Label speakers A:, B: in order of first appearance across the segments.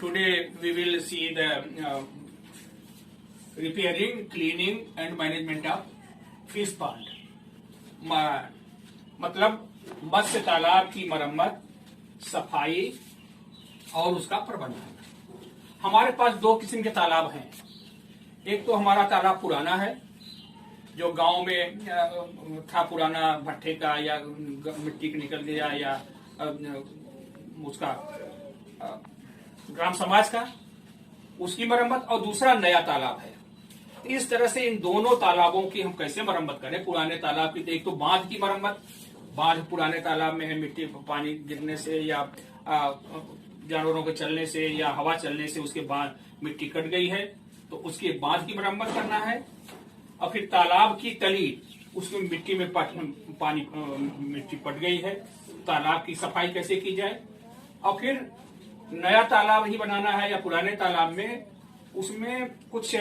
A: Today we will see the repairing, cleaning and management of fish pond. मतलब मत्स्य तालाब की मरम्मत, सफाई और उसका प्रबंधन। हमारे पास दो किस्म के तालाब हैं। एक तो हमारा तालाब पुराना है, जो गांव में था, पुराना भट्ठे का या मिट्टी के निकल गया या उसका ग्राम समाज का, उसकी मरम्मत, और दूसरा नया तालाब है। इस तरह से इन दोनों तालाबों की हम कैसे मरम्मत करें। पुराने तालाब की एक तो बांध की मरम्मत, बांध पुराने तालाब में है, मिट्टी पानी गिरने से या जानवरों के चलने से या हवा चलने से उसके बाद मिट्टी कट गई है, तो उसके बांध की मरम्मत करना है। और फिर तालाब की तली, उसमें मिट्टी में पानी मिट्टी पट गई है, तालाब की सफाई कैसे की जाए। और फिर नया तालाब ही बनाना है या पुराने तालाब में उसमें कुछ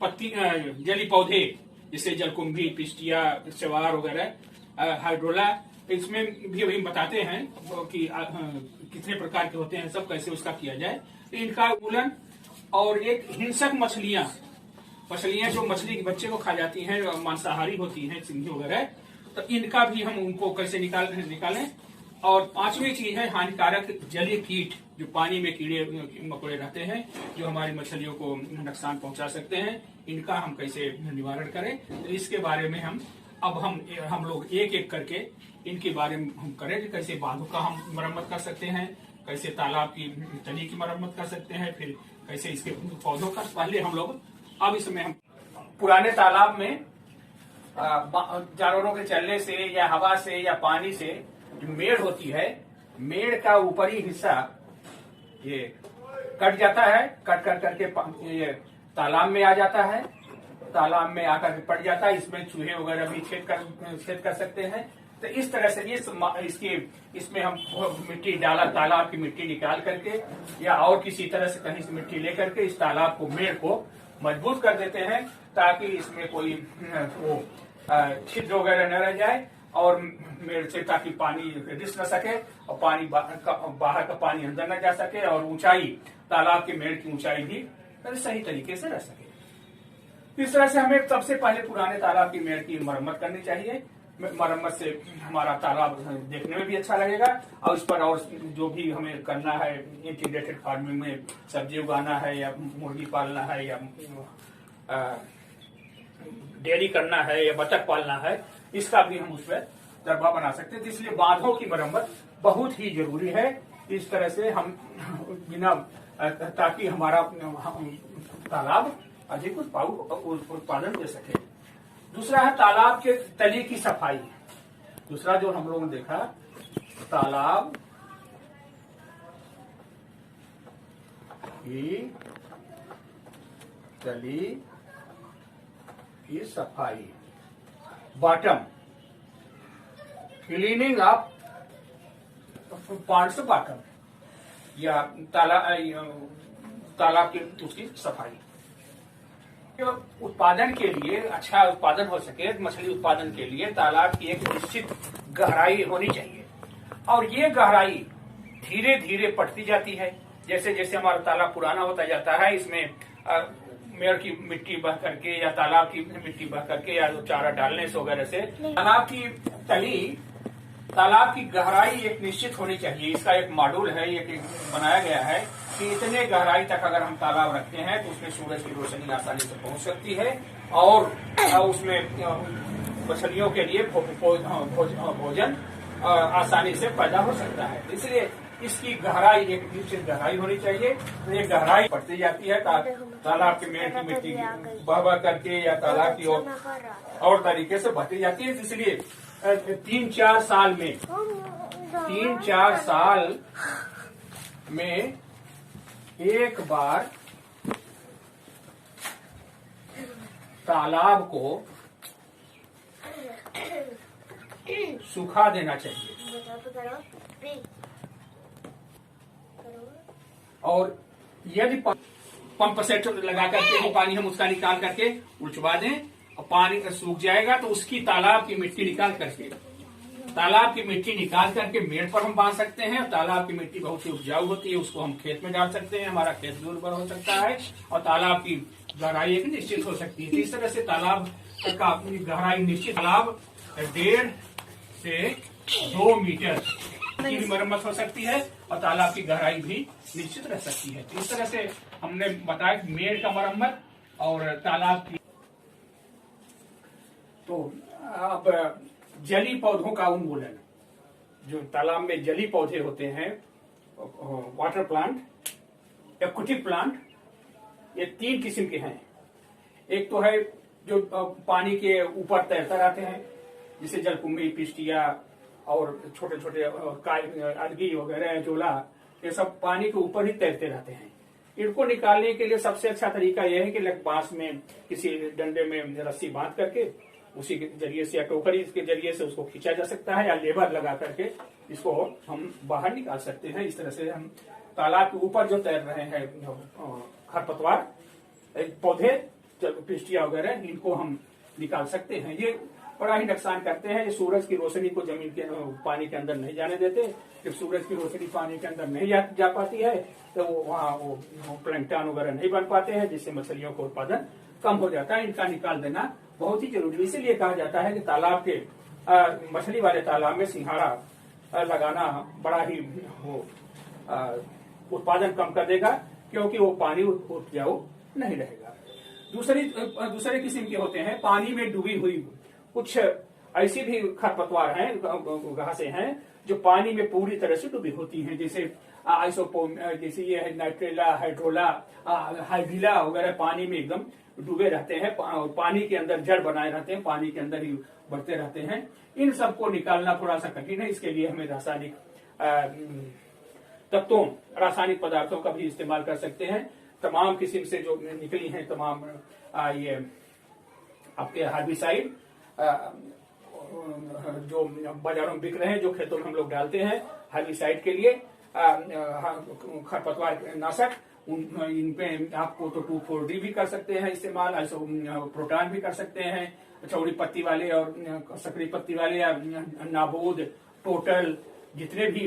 A: पत्ती जली पौधे जैसे जलकुंभी, पिस्टिया, चवार वगैरह, हाइड्रोला, इसमें भी अभी बताते हैं कि कितने प्रकार के होते हैं, सब कैसे उसका किया जाए। तो इनका उन्मूलन, और एक हिंसक मछलियां जो मछली के बच्चे को खा जाती हैं, मांसाहारी होती हैं, सिंघी वगैरह, तो इनका भी हम उनको कैसे निकालें। और पांचवी चीज है हानिकारक जलीय कीट, जो पानी में कीड़े मकोड़े रहते हैं, जो हमारी मछलियों को नुकसान पहुंचा सकते हैं, इनका हम कैसे निवारण करें। तो इसके बारे में हम लोग एक एक करके इनके बारे में हम करें कि कैसे बांधों का हम मरम्मत कर सकते हैं, कैसे तालाब की तली की मरम्मत कर सकते हैं, फिर कैसे इसके पौधों का। पहले हम लोग अब इसमें हम पुराने तालाब में जानवरों के चलने से या हवा से या पानी से जो मेड़ होती है, मेड़ का ऊपरी हिस्सा ये कट जाता है, कट कर करके ये तालाब में आ जाता है, तालाब में आकर के पड़ जाता है। इसमें चूहे वगैरह भी छेद कर सकते हैं। तो इस तरह से इसमें हम मिट्टी डाला, तालाब की मिट्टी निकाल करके या और किसी तरह से कहीं से मिट्टी लेकर के इस तालाब को, मेड़ को मजबूत कर देते हैं, ताकि इसमें कोई छिद्र वगैरह न रह जाए और मेड़ से, ताकि पानी रिस न सके और पानी बाहर का पानी अंदर न जा सके, और ऊंचाई, तालाब के मेड़ की ऊंचाई भी सही तरीके से रह सके। इस तरह से हमें सबसे पहले पुराने तालाब की मेड़ की मरम्मत करनी चाहिए। मरम्मत से हमारा तालाब देखने में भी अच्छा लगेगा, और इस पर और जो भी हमें करना है, इंटीग्रेटेड फार्मिंग में सब्जी उगाना है या मुर्गी पालना है या डेयरी करना है या बतख पालना है, इसका भी हम उस पर दरबा बना सकते हैं। इसलिए बांधों की मरम्मत बहुत ही जरूरी है। इस तरह से हम बिना, ताकि हमारा तालाब अधिक उत्पादन दे सके। दूसरा है तालाब के तली की सफाई। दूसरा जो हम लोगों ने देखा, तालाब की तली की सफाई, bottom cleaning of ponds bottom, या तालाब की उसकी सफाई। उत्पादन के लिए, अच्छा उत्पादन हो सके मछली उत्पादन के लिए, तालाब की एक निश्चित गहराई होनी चाहिए, और ये गहराई धीरे धीरे बढ़ती जाती है। जैसे जैसे हमारा तालाब पुराना होता जाता है, इसमें मेड़ की मिट्टी बह करके या तालाब की मिट्टी बह करके या चारा डालने से वगैरह से तालाब की तली, तालाब की गहराई एक निश्चित होनी चाहिए। इसका एक मॉड्यूल है, एक बनाया गया है कि इतने गहराई तक अगर हम तालाब रखते हैं तो उसमें सूरज की रोशनी आसानी से पहुंच सकती है, और उसमें मछलियों के लिए भोजन आसानी से पैदा हो सकता है। इसलिए इसकी गहराई एक निश्चित गहराई होनी चाहिए। तो ये गहराई बढ़ती जाती है, तालाब के मेड़ की मिट्टी बह करके या तालाब की और तरीके से बढ़ती जाती है। इसलिए 3-4 साल में एक बार तालाब को सुखा देना चाहिए, और यदि पंप सेट लगा करके वो पानी हम उसका निकाल करके उलचवा दें और पानी सूख जाएगा, तो उसकी तालाब की मिट्टी निकाल करके तालाब की मिट्टी निकाल करके मेड़ पर हम बांध सकते हैं। तालाब की मिट्टी बहुत ही उपजाऊ होती है, उसको हम खेत में डाल सकते हैं, हमारा खेत भी उर्वर हो सकता है और तालाब की गहराई एक निश्चित हो सकती है। इस तरह से तालाब का गहराई निश्चित, तालाब 1.5 से 2 मीटर की भी मरम्मत हो सकती है और तालाब की गहराई भी निश्चित रह सकती है। इस तरह से हमने बताया मेड़ का मरम्मत और तालाब की। तो अब जली पौधों का उन्मूलन, जो तालाब में जली पौधे होते हैं, वाटर प्लांट, एक्वेटिक प्लांट, ये 3 किस्म के हैं। एक तो है जो पानी के ऊपर तैरता रहते हैं, जिसे जलकुंभी, पिस्टिया और छोटे छोटे अलगी वगैरह, जोला, ये सब पानी के ऊपर ही तैरते रहते हैं। इनको निकालने के लिए सबसे अच्छा तरीका यह है कि बांस में किसी डंडे में रस्सी बांध करके उसी के जरिए से या टोकरी के जरिए से उसको खींचा जा सकता है, या लेबर लगा करके इसको हम बाहर निकाल सकते हैं। इस तरह से हम तालाब के ऊपर जो तैर रहे हैं खरपतवार, पौधे, पिस्टिया वगैरह, इनको हम निकाल सकते हैं। ये बड़ा ही नुकसान करते हैं। ये सूरज की रोशनी को जमीन के पानी के अंदर नहीं जाने देते। जब सूरज की रोशनी पानी के अंदर नहीं जा पाती है तो वहाँ वो प्लैंकटन वगैरह नहीं बन पाते हैं, जिससे मछलियों का उत्पादन कम हो जाता है। इनका निकाल देना बहुत ही जरूरी। इसीलिए कहा जाता है कि तालाब के मछली वाले तालाब में सिंघाड़ा लगाना बड़ा ही वो उत्पादन कम कर देगा, क्योंकि वो पानी उपजाऊ नहीं रहेगा। दूसरे किस्म के होते हैं पानी में डूबी हुई, कुछ ऐसी भी खरपतवार हैं, घासें हैं जो पानी में पूरी तरह से डूबी होती हैं, जैसे आइसोपोम, जैसे ये है नाइट्रेला, हाइड्रोला, हाइड्रिला वगैरह, पानी में एकदम डूबे रहते हैं, पानी के अंदर जड़ बनाए रहते हैं, पानी के अंदर ही बढ़ते रहते हैं। इन सबको निकालना थोड़ा सा कठिन है। इसके लिए हमें रासायनिक तत्वों, रासायनिक पदार्थों का भी इस्तेमाल कर सकते हैं। तमाम किस्म से जो निकली हैं तमाम ये आपके हार्बिसाइड जो बाजारों में बिक रहे हैं, जो खेतों में हम लोग डालते हैं हार्बिसाइड के लिए, खरपतवार नाशक, इन पे आपको तो 2,4-D भी कर सकते हैं इस्तेमाल, प्रोटान भी कर सकते हैं, चौड़ी पत्ती वाले और सकरी पत्ती वाले, या नाबूद, टोटल, जितने भी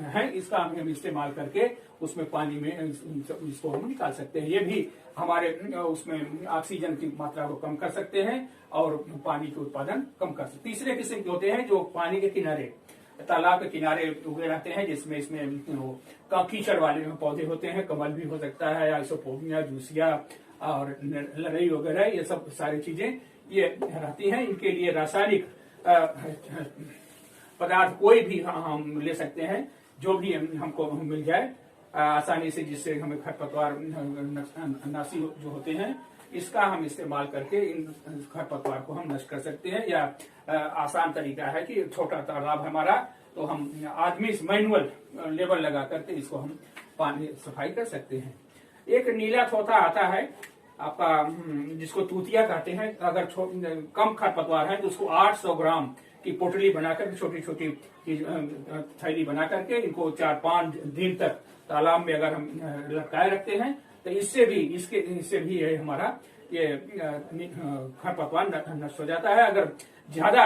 A: हैं, इसका हम इस्तेमाल करके उसमें पानी में इसको हम निकाल सकते हैं। ये भी हमारे उसमें ऑक्सीजन की मात्रा को कम कर सकते हैं और पानी के उत्पादन कम कर सकते हैं। तीसरे किस्म के होते हैं जो पानी के किनारे, तालाब के किनारे उगे रहते हैं, जिसमें इसमें कीचड़ वाले पौधे होते हैं, कमल भी हो सकता है, आइसोपोमिया, जूसिया और लरई वगैरह, ये सब सारी चीजें ये रहती हैं। इनके लिए रासायनिक पदार्थ कोई भी हम ले सकते हैं, जो भी हमको मिल जाए आसानी से, जिससे हमें खरपतवार नाशी जो होते हैं, इसका हम इस्तेमाल करके इन खरपतवार को हम नष्ट कर सकते हैं। या आसान तरीका है कि छोटा तालाब हमारा, तो हम आदमी मैनुअल लेबर लगा करके इसको हम पानी सफाई कर सकते हैं। एक नीला थोथा आता है आपका, जिसको तूतिया कहते हैं। अगर कम खरपतवार है तो उसको 800 ग्राम की पोटली बनाकर, छोटी छोटी थैली बना करके, इनको 4-5 दिन तक तालाब में अगर हम लटकाए रखते हैं तो इससे भी हमारा ये खरपतवार नष्ट हो जाता है। अगर ज्यादा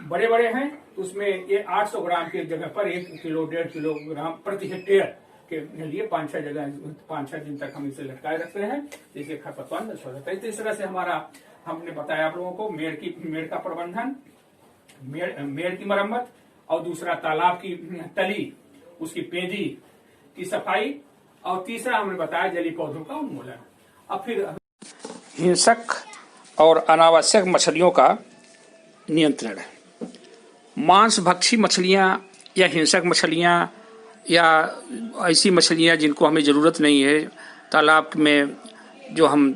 A: बड़े बड़े हैं तो उसमें ये 800 ग्राम की जगह पर 1 किलो 1.5 किलोग्राम प्रति हेक्टेयर के लिए 5-6 दिन तक हम इसे लटकाए रखते हैं, जिससे खरपतवार नष्ट हो जाता है। तो इस तरह से हमने बताया आप लोगों को मेड़ का प्रबंधन, मेड़ की मरम्मत, और दूसरा तालाब की तली, उसकी पेंदी की सफाई, और तीसरा हमने बताया जली पौधों का उन्मूलन। अब फिर हिंसक और अनावश्यक मछलियों का नियंत्रण। मांस भक्षी मछलियां या हिंसक मछलियां या ऐसी मछलियां जिनको हमें ज़रूरत नहीं है, तालाब में जो हम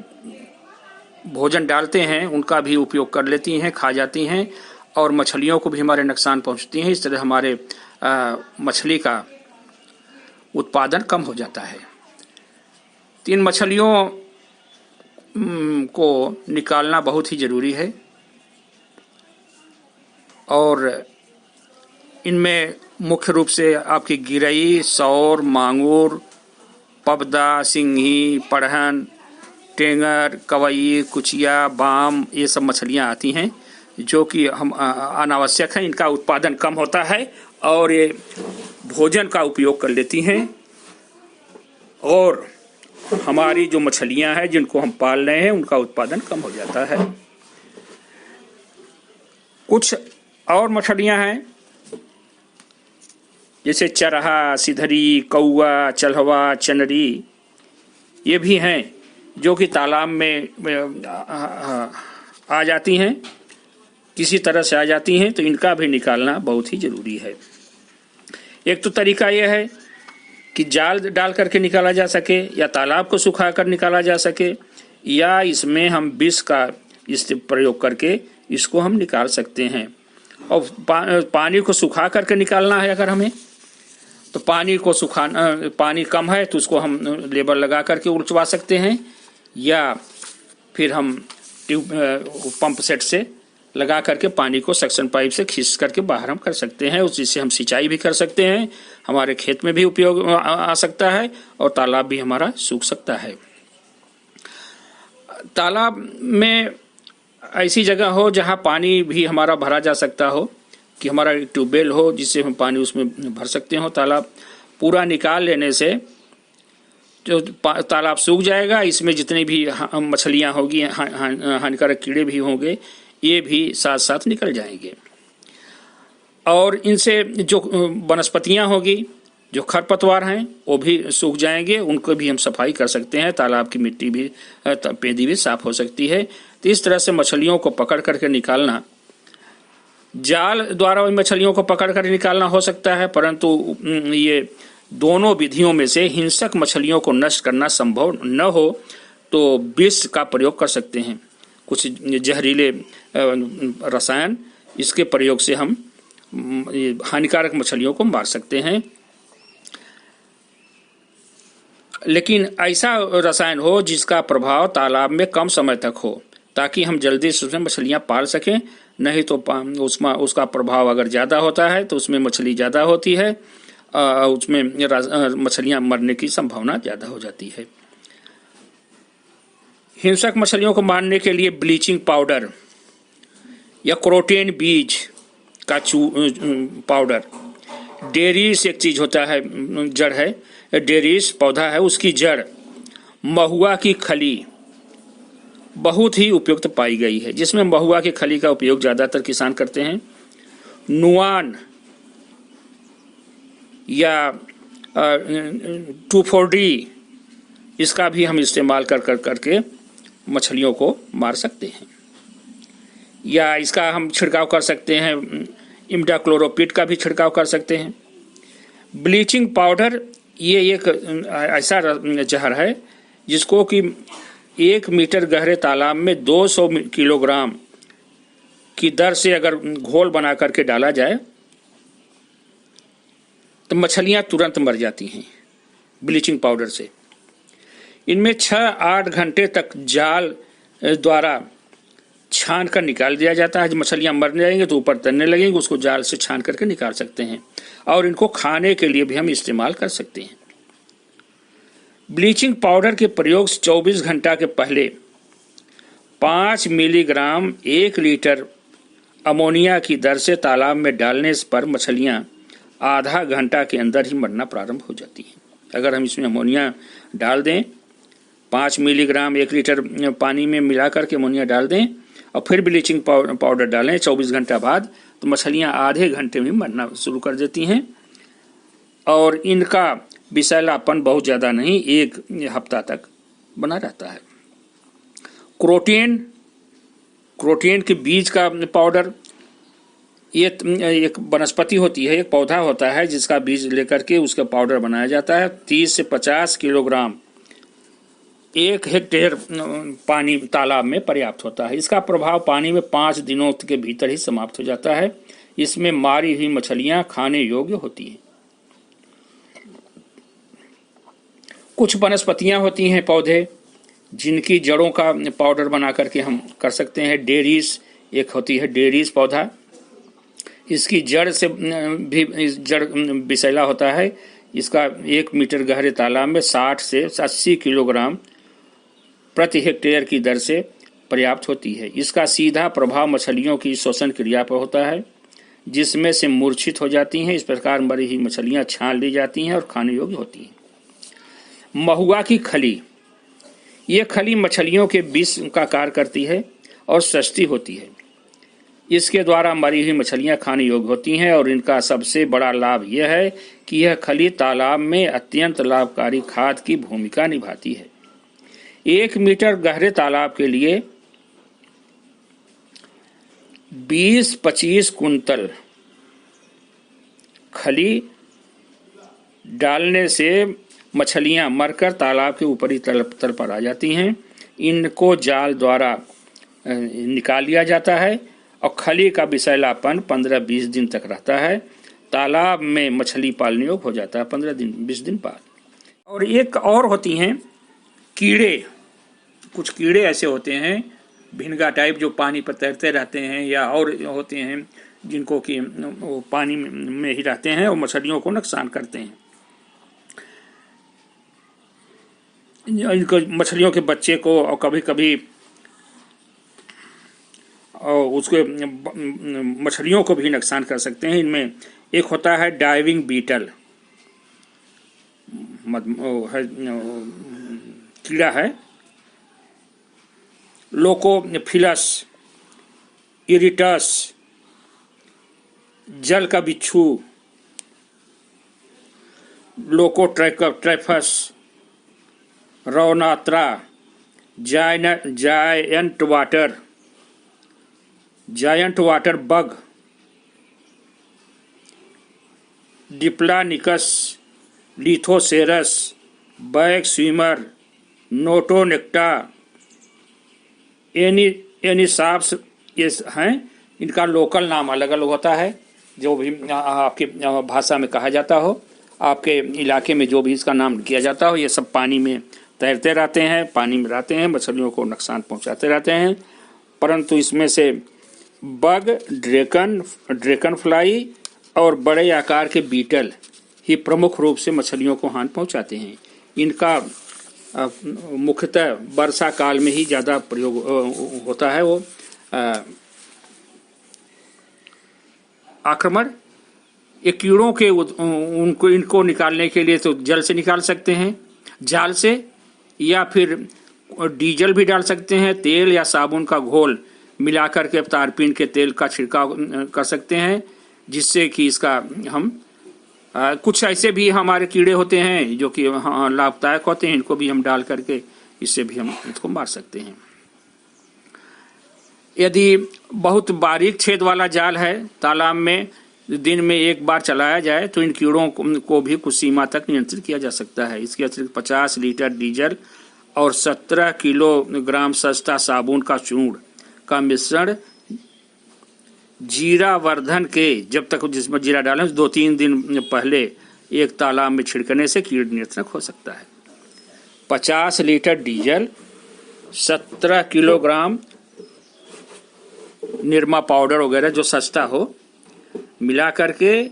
A: भोजन डालते हैं उनका भी उपयोग कर लेती हैं, खा जाती हैं, और मछलियों को भी हमारे नुकसान पहुंचती हैं। इस तरह हमारे मछली का उत्पादन कम हो जाता है। तो इन मछलियों को निकालना बहुत ही ज़रूरी है, और इनमें मुख्य रूप से आपकी गिरई, सौर, मांगुर, पबदा, सिंघी, पढ़न, टेंगर, कवई, कुचिया, बाम, ये सब मछलियाँ आती हैं, जो कि हम अनावश्यक हैं, इनका उत्पादन कम होता है और ये भोजन का उपयोग कर लेती हैं और हमारी जो मछलियां हैं जिनको हम पाल रहे हैं उनका उत्पादन कम हो जाता है। कुछ और मछलियां हैं जैसे चरहा, सिधरी, कौआ, चलहवा, चनरी, ये भी हैं जो कि तालाब में आ जाती हैं, किसी तरह से आ जाती हैं, तो इनका भी निकालना बहुत ही जरूरी है। एक तो तरीका यह है कि जाल डाल करके निकाला जा सके या तालाब को सुखा कर निकाला जा सके, या इसमें हम विष का प्रयोग करके इसको हम निकाल सकते हैं। और पानी को सुखा करके निकालना है अगर हमें, तो पानी को सुखाना, पानी कम है तो उसको हम लेबर लगा करके उलचवा सकते हैं, या फिर हम पंप सेट से लगा करके पानी को सक्शन पाइप से खींच करके बाहर हम कर सकते हैं। जिससे हम सिंचाई भी कर सकते हैं, हमारे खेत में भी उपयोग आ सकता है और तालाब भी हमारा सूख सकता है। तालाब में ऐसी जगह हो जहां पानी भी हमारा भरा जा सकता हो, कि हमारा एक ट्यूबवेल हो जिससे हम पानी उसमें भर सकते हो। तालाब पूरा निकाल लेने से जो तालाब सूख जाएगा, इसमें जितनी भी मछलियां होगी, हानिकारक कीड़े भी होंगे, ये भी साथ साथ निकल जाएंगे। और इनसे जो वनस्पतियां होगी, जो खरपतवार हैं, वो भी सूख जाएंगे, उनको भी हम सफाई कर सकते हैं। तालाब की मिट्टी भी, पेदी भी साफ हो सकती है। तो इस तरह से मछलियों को पकड़ करके निकालना, जाल द्वारा मछलियों को पकड़ कर निकालना हो सकता है, परंतु ये दोनों विधियों में से हिंसक मछलियों को नष्ट करना संभव न हो तो विष का प्रयोग कर सकते हैं। कुछ जहरीले रसायन, इसके प्रयोग से हम हानिकारक मछलियों को मार सकते हैं। लेकिन ऐसा रसायन हो जिसका प्रभाव तालाब में कम समय तक हो, ताकि हम जल्दी से उसमें मछलियां पाल सकें। नहीं तो उसका प्रभाव अगर ज़्यादा होता है तो उसमें मछली ज़्यादा होती है, उसमें मछलियां मरने की संभावना ज़्यादा हो जाती है। हिंसक मछलियों को मारने के लिए ब्लीचिंग पाउडर या क्रोटेन बीज का पाउडर, डेरिस एक चीज़ होता है, जड़ है, डेरिस पौधा है, उसकी जड़, महुआ की खली बहुत ही उपयुक्त पाई गई है, जिसमें महुआ की खली का उपयोग ज़्यादातर किसान करते हैं। नुआन या 2,4-D, इसका भी हम इस्तेमाल करके मछलियों को मार सकते हैं। या इसका हम छिड़काव कर सकते हैं, इमिडाक्लोरोपिड का भी छिड़काव कर सकते हैं। ब्लीचिंग पाउडर ये एक ऐसा जहर है जिसको कि 1 मीटर गहरे तालाब में 200 किलोग्राम की दर से अगर घोल बना करके डाला जाए तो मछलियां तुरंत मर जाती हैं ब्लीचिंग पाउडर से। इनमें 6-8 घंटे तक जाल द्वारा छान कर निकाल दिया जाता है। जब मछलियां मर जाएंगे तो ऊपर तैरने लगेंगे, उसको जाल से छान करके निकाल सकते हैं और इनको खाने के लिए भी हम इस्तेमाल कर सकते हैं। ब्लीचिंग पाउडर के प्रयोग से 24 घंटा के पहले 5 मिलीग्राम 1 लीटर अमोनिया की दर से तालाब में डालने पर मछलियां आधा घंटा के अंदर ही मरना प्रारंभ हो जाती हैं। अगर हम इसमें अमोनिया डाल दें, 5 मिलीग्राम 1 लीटर पानी में मिला करके अमोनिया डाल दें और फिर ब्लीचिंग पाउडर डालें 24 घंटा बाद, तो मछलियां आधे घंटे में मरना शुरू कर देती हैं। और इनका विषैलापन बहुत ज़्यादा नहीं, 1 हफ्ता तक बना रहता है। क्रोटेन के बीज का पाउडर, ये एक वनस्पति होती है, एक पौधा होता है जिसका बीज लेकर के उसका पाउडर बनाया जाता है। 30 से 50 किलोग्राम 1 हेक्टेयर पानी तालाब में पर्याप्त होता है। इसका प्रभाव पानी में 5 दिनों के भीतर ही समाप्त हो जाता है। इसमें मारी हुई मछलियां खाने योग्य होती हैं। कुछ वनस्पतियां होती हैं, पौधे, जिनकी जड़ों का पाउडर बना करके हम कर सकते हैं। डेरिस एक होती है, डेरिस पौधा, इसकी जड़ से भी जड़ विषैला होता है। इसका 1 मीटर गहरे तालाब में 60 से 80 किलोग्राम प्रति हेक्टेयर की दर से
B: पर्याप्त होती है। इसका सीधा प्रभाव मछलियों की श्वसन क्रिया पर होता है, जिसमें से मूर्छित हो जाती हैं। इस प्रकार मरी हुई मछलियां छान ली जाती हैं और खाने योग्य होती हैं। महुआ की खली, ये खली मछलियों के विष का कार्य करती है और सस्ती होती है। इसके द्वारा मरी हुई मछलियां खाने योग्य होती हैं और इनका सबसे बड़ा लाभ यह है कि यह खली तालाब में अत्यंत लाभकारी खाद की भूमिका निभाती है। 1 मीटर गहरे तालाब के लिए 20-25 कुंतल खली डालने से मछलियां मरकर तालाब के ऊपरी तल पर आ जाती हैं। इनको जाल द्वारा निकाल लिया जाता है और खली का विषैलापन 15-20 दिन तक रहता है। तालाब में मछली पालने योग्य हो जाता है 15-20 दिन बाद। और एक और होती हैं कीड़े। कुछ कीड़े ऐसे होते हैं भिनगा टाइप जो पानी पर तैरते रहते हैं, या और होते हैं जिनको कि वो पानी में ही रहते हैं और मछलियों को नुकसान करते हैं। इनको मछलियों के बच्चे को और कभी कभी और उसके मछलियों को भी नुकसान कर सकते हैं। इनमें एक होता है डाइविंग बीटल, कीड़ा है। लोकोफिलस इरिटस, जल का बिच्छू लोकोट्रैफस, रौनात्रा, जायंट वाटर बग, डिप्लानिकस, लिथोसेरस, बैक स्विमर, नोटोनेक्टा, एनिसाप्स, ये हैं। इनका लोकल नाम अलग अलग होता है, जो भी आपके भाषा में कहा जाता हो, आपके इलाके में जो भी इसका नाम किया जाता हो। ये सब पानी में तैरते रहते हैं, पानी में रहते हैं, मछलियों को नुकसान पहुंचाते रहते हैं। परंतु इसमें से बग, ड्रैगन फ्लाई और बड़े आकार के बीटल ही प्रमुख रूप से मछलियों को हानि पहुंचाते हैं। इनका मुख्यतः वर्षा काल में ही ज़्यादा प्रयोग होता है। वो आक्रमण, ये कीड़ों के इनको निकालने के लिए तो जल से निकाल सकते हैं, जाल से, या फिर डीजल भी डाल सकते हैं। तेल या साबुन का घोल मिलाकर के तारपीन के तेल का छिड़काव कर सकते हैं, जिससे कि इसका हम कुछ ऐसे भी हमारे कीड़े होते हैं जो कि लाभदायक होते हैं, इनको भी हम डाल करके इससे भी हम इसको मार सकते हैं। यदि बहुत बारीक छेद वाला जाल है तालाब में, दिन में एक बार चलाया जाए तो इन कीड़ों को भी कुछ सीमा तक नियंत्रित किया जा सकता है। इसके अतिरिक्त 50 लीटर डीजल और 17 किलोग्राम सस्ता साबुन का चूर्ण का मिश्रण जीरा वर्धन के, जब तक जिसमें जीरा डालें 2-3 दिन पहले एक तालाब में छिड़कने से कीड़ नियंत्रण हो सकता है। 50 litre diesel, 17 kilogram Nirma powder वगैरह जो सस्ता हो, मिला करके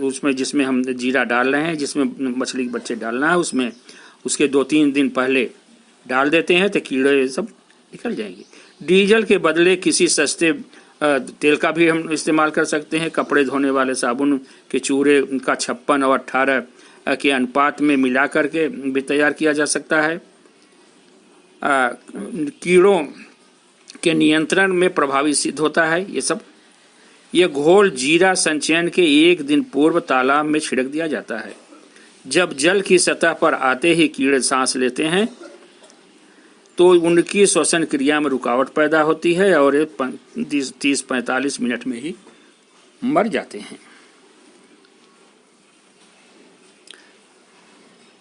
B: उसमें जिसमें हम जीरा डाल रहे हैं, जिसमें मछली के बच्चे डालना है, उसमें उसके 2-3 दिन पहले डाल देते हैं तो कीड़े सब निकल जाएंगे। डीजल के बदले किसी सस्ते तेल का भी हम इस्तेमाल कर सकते हैं। कपड़े धोने वाले साबुन के चूरे का 56 और 18 के अनुपात में मिला करके भी तैयार किया जा सकता है। कीड़ों के नियंत्रण में प्रभावी सिद्ध होता है ये सब। ये घोल जीरा संचयन के 1 दिन पूर्व तालाब में छिड़क दिया जाता है। जब जल की सतह पर आते ही कीड़े सांस लेते हैं तो उनकी श्वसन क्रिया में रुकावट पैदा होती है और 30-45 मिनट में ही मर जाते हैं।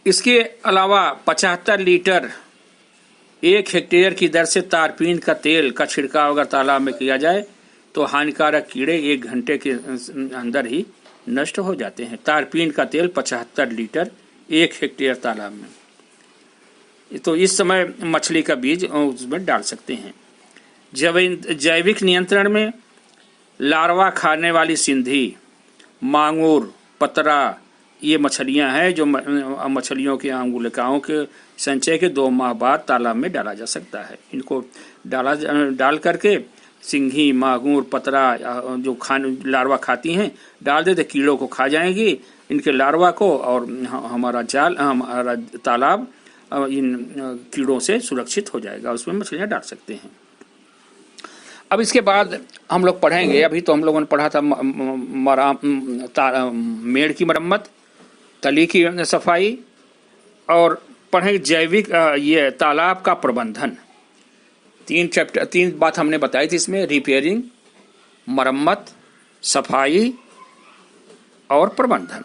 B: इसके अलावा 75 लीटर 1 हेक्टेयर की दर से तारपीन का तेल का छिड़काव अगर तालाब में किया जाए तो हानिकारक कीड़े 1 घंटे के अंदर ही नष्ट हो जाते हैं। तारपीन का तेल 75 लीटर 1 हेक्टेयर तालाब में, तो इस समय मछली का बीज उसमें डाल सकते हैं। जैविक नियंत्रण में लार्वा खाने वाली सिंधी, मांगूर, पतरा, ये मछलियां हैं जो मछलियों के अंगुलिकाओं के संचय के 2 माह बाद तालाब में डाला जा सकता है। इनको डाल करके सिंघी, मागूर, पतरा जो लार्वा खाती हैं डाल देते, कीड़ों को खा जाएंगी इनके लार्वा को, और हमारा तालाब इन कीड़ों से सुरक्षित हो जाएगा, उसमें मछलियां डाल सकते हैं। अब इसके बाद हम लोग पढ़ेंगे, अभी तो हम लोगों ने पढ़ा था मेड़ की मरम्मत, तली की सफाई, और पढ़ेंगे जैविक ये तालाब का प्रबंधन। 3 बात हमने बताई थी इसमें, रिपेयरिंग, मरम्मत, सफाई और प्रबंधन।